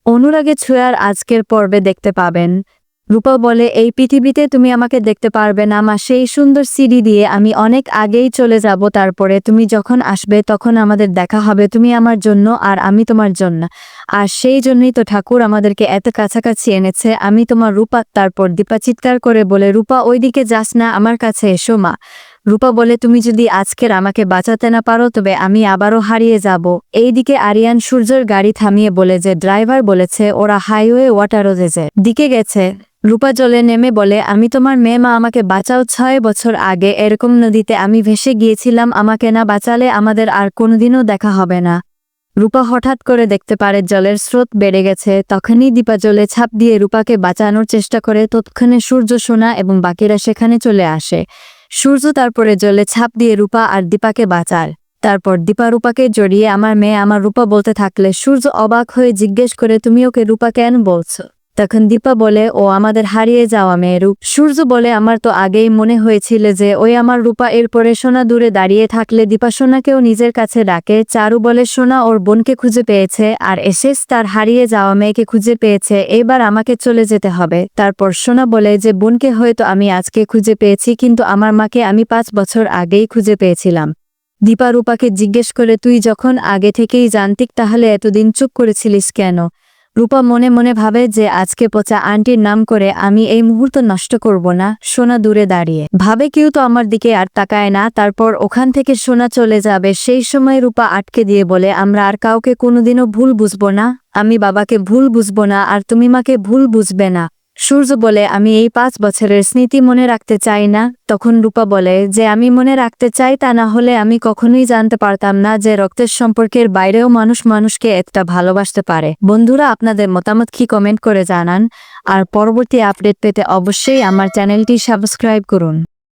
অনুরাগে ছোঁয়ার আজকের পর্বে দেখতে পাবেন রূপা বলে, এই পৃথিবীতে তুমি আমাকে দেখতে পারবে না মা, সেই সুন্দর সিঁড়ি দিয়ে আমি অনেক আগেই চলে যাব, তারপরে তুমি যখন আসবে তখন আমাদের দেখা হবে, তুমি আমার জন্য আর আমি তোমার জন্য, আর সেই জন্যই তো ঠাকুর আমাদেরকে এত কাছাকাছি এনেছে, আমি তোমার রূপা। তারপর দীপা চিৎকার করে বলে, রূপা ওইদিকে যাস না, আমার কাছে এসো মা। রূপা বলে, তুমি যদি আজকের আমাকে বাঁচাতে না পারো তবে আমি আবারও হারিয়ে যাব। এইদিকে আরিয়ান সূর্যের গাড়ি থামিয়ে বলে যে ড্রাইভার বলেছে ওরা হাইওয়ে ওয়াটারোজের দিকে গেছে। রূপা জলে নেমে বলে, আমি তোমার মেয়ে মা, আমাকে বাঁচাও। 6 বছর আগে এরকম নদীতে আমি ভেসে গিয়েছিলাম, আমাকে না বাঁচালে আমাদের আর কোনোদিনও দেখা হবে না। রূপা হঠাৎ করে দেখতে পারে জলের স্রোত বেড়ে গেছে, তখনই দীপা জলে ছাপ দিয়ে রূপাকে বাঁচানোর চেষ্টা করে, তৎক্ষণে সূর্য, সোনা এবং বাকিরা সেখানে চলে আসে। সূর্য তারপরে জলে ছাপ দিয়ে রূপা আর দীপাকে বাঁচায়। তারপর দীপা রূপাকে জড়িয়ে আমার মেয়ে, আমার রূপা বলতে থাকলে সূর্য অবাক হয়ে জিজ্ঞেস করে, তুমি ওকে রূপা কেন বলছো? তখন দীপা বলে, ও আমাদের হারিয়ে যাওয়া মেয়ে রূপ। সূর্য বলে, আমার তো আগেই মনে হয়েছিল যে ওই আমার রূপা। এরপরে সোনা দূরে দাঁড়িয়ে থাকলে দীপা সোনাকেও নিজের কাছে ডাকে। চারু বলে, সোনা ওর বোনকে খুঁজে পেয়েছে আর এসেস তার হারিয়ে যাওয়া মেয়েকে খুঁজে পেয়েছে, এবার আমাকে চলে যেতে হবে। তারপর সোনা বলে যে বোনকে হয়তো আমি আজকে খুঁজে পেয়েছি, কিন্তু আমার মাকে আমি 5 বছর আগেই খুঁজে পেয়েছিলাম। দীপা রূপাকে জিজ্ঞেস করে, তুই যখন আগে থেকেই জানতিক তাহলে এতদিন চুপ করেছিলিস কেন? রূপা মনে মনে ভাবে যে আজকে পচা আন্টির নাম করে আমি এই মুহূর্ত নষ্ট করব না। সোনা দূরে দাঁড়িয়ে ভাবে কেউ তো আমার দিকে আর তাকায় না, তারপর ওখান থেকে সোনা চলে যাবে। সেই সময় রূপা আটকে দিয়ে বলে, আমরা আর কাউকে কোনোদিনও ভুল বুঝবো না, আমি বাবাকে ভুল বুঝবো না আর তুমি মাকে ভুল বুঝবে না। সূর্য বলে, আমি এই 5 বছরের স্মৃতি মনে রাখতে চাই না। তখন রূপা বলে যে আমি মনে রাখতে চাই, তা না হলে আমি কখনোই জানতে পারতাম না যে রক্তের সম্পর্কের বাইরেও মানুষ মানুষকে এতটা ভালোবাসতে পারে। বন্ধুরা, আপনাদের মতামত কি কমেন্ট করে জানান, আর পরবর্তী আপডেট পেতে অবশ্যই আমার চ্যানেলটি সাবস্ক্রাইব করুন।